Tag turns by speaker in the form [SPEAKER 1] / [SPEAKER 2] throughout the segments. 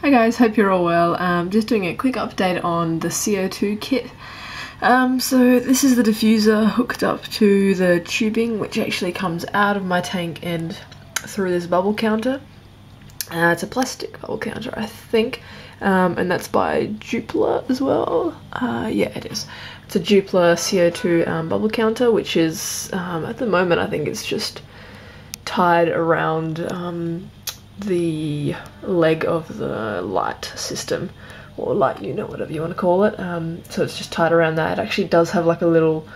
[SPEAKER 1] Hi guys, hope you're all well. Just doing a quick update on the CO2 kit. So this is the diffuser hooked up to the tubing, which actually comes out of my tank and through this bubble counter. It's a plastic bubble counter, I think, and that's by Dupla as well. Yeah, it is. It's a Dupla CO2 bubble counter, which is, at the moment, I think it's just tied around the leg of the light system, or light unit, whatever you want to call it. So it's just tied around that. It actually does have like a little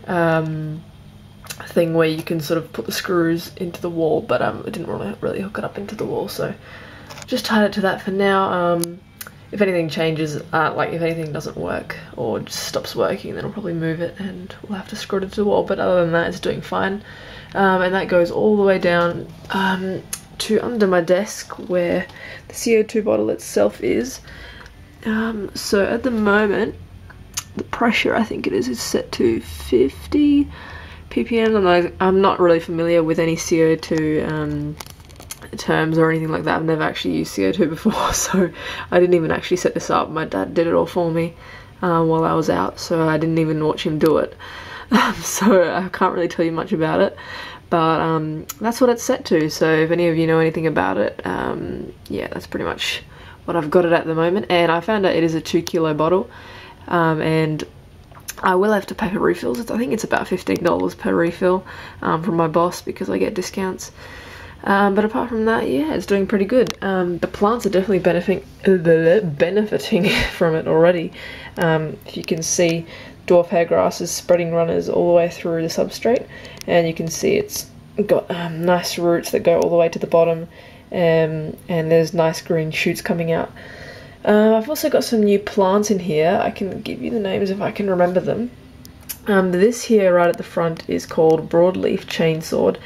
[SPEAKER 1] thing where you can sort of put the screws into the wall, but it didn't really hook it up into the wall, so just tied it to that for now. If anything changes, like if anything doesn't work or just stops working, then I'll probably move it and we'll have to screw it into the wall, but other than that, it's doing fine. And that goes all the way down to under my desk where the CO2 bottle itself is. So at the moment, the pressure, I think it is set to 50 ppm. I'm not really familiar with any CO2 terms or anything like that. I've never actually used CO2 before, so I didn't even actually set this up. My dad did it all for me while I was out, so I didn't even watch him do it. So I can't really tell you much about it, but that's what it's set to. So if any of you know anything about it, yeah, that's pretty much what I've got it at the moment. And I found out it is a 2 kilo bottle, and I will have to pay for refills. I think it's about $15 per refill from my boss because I get discounts. But apart from that, yeah, it's doing pretty good. The plants are definitely benefiting from it already. If you can see, dwarf hairgrass is spreading runners all the way through the substrate, and you can see it's got nice roots that go all the way to the bottom, and there's nice green shoots coming out. I've also got some new plants in here. I can give you the names if I can remember them. This here right at the front is called broadleaf chainsword.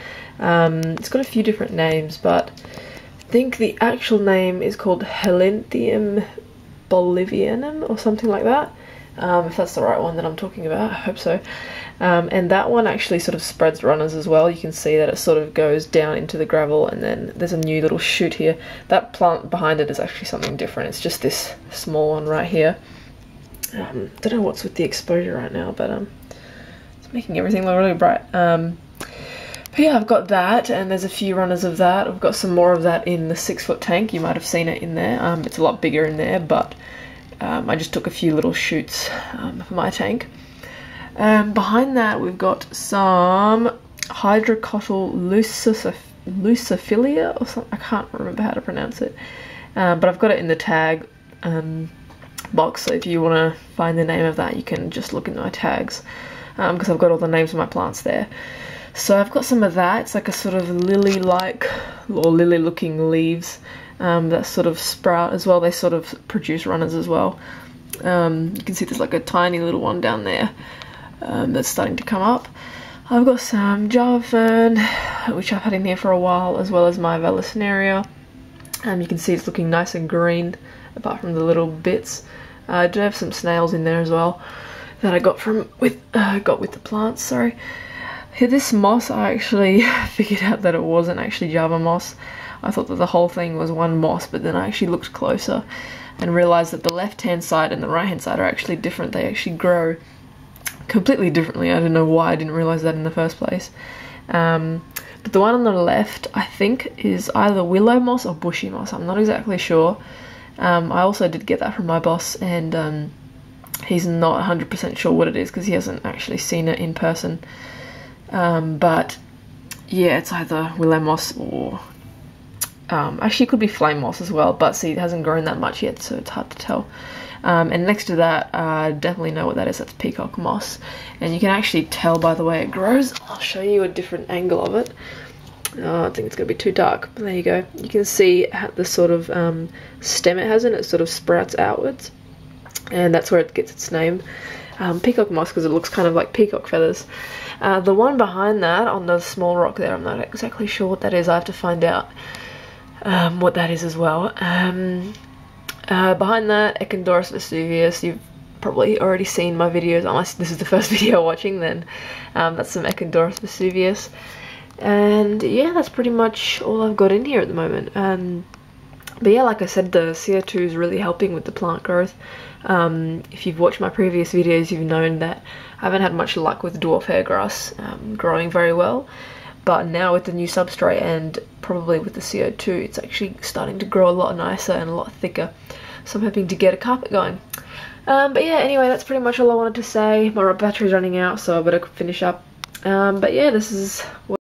[SPEAKER 1] It's got a few different names, but I think the actual name is called Helinthium bolivianum or something like that. If that's the right one that I'm talking about, I hope so. And that one actually sort of spreads runners as well. You can see that it sort of goes down into the gravel, and then there's a new little shoot here. That plant behind it is actually something different. It's just this small one right here. Don't know what's with the exposure right now, but it's making everything look really bright. But yeah, I've got that, and there's a few runners of that. I've got some more of that in the 6-foot tank. You might have seen it in there. It's a lot bigger in there, but I just took a few little shoots for my tank. Behind that, we've got some hydrocotyl luciphilia or something. I can't remember how to pronounce it, but I've got it in the tag box, so if you want to find the name of that, you can just look in my tags, because I've got all the names of my plants there. So I've got some of that. It's like a sort of lily-like or lily-looking leaves that sort of sprout as well. They sort of produce runners as well. You can see there's like a tiny little one down there that's starting to come up. I've got some Java fern, which I've had in here for a while, as well as my Vallisneria. You can see it's looking nice and green, apart from the little bits. I do have some snails in there as well that I got with the plants. Sorry. Here, this moss, I actually figured out that it wasn't actually Java moss. I thought that the whole thing was one moss, but then I actually looked closer and realized that the left-hand side and the right-hand side are actually different. They actually grow completely differently. I don't know why I didn't realize that in the first place. But the one on the left, I think, is either willow moss or bushy moss. I'm not exactly sure. I also did get that from my boss, and he's not 100% sure what it is because he hasn't actually seen it in person. But yeah, it's either willow moss or actually it could be flame moss as well, but see, it hasn't grown that much yet, so it's hard to tell. And next to that, I definitely know what that is. That's peacock moss, and you can actually tell by the way it grows. I'll show you a different angle of it. I think it's gonna be too dark, but there you go. You can see the sort of stem it has, and it sort of sprouts outwards, and that's where it gets its name. Peacock moss, because it looks kind of like peacock feathers. The one behind that on the small rock there, I'm not exactly sure what that is. I have to find out what that is as well. Behind that, Echinodorus vesuvius. You've probably already seen my videos, unless this is the first video watching, then that's some Echinodorus vesuvius. And yeah, that's pretty much all I've got in here at the moment. But yeah, like I said, the CO2 is really helping with the plant growth. If you've watched my previous videos, you've known that I haven't had much luck with dwarf hairgrass growing very well. But now with the new substrate and probably with the CO2, it's actually starting to grow a lot nicer and a lot thicker. So I'm hoping to get a carpet going. But yeah, anyway, that's pretty much all I wanted to say. My battery's running out, so I better finish up. But yeah, this is what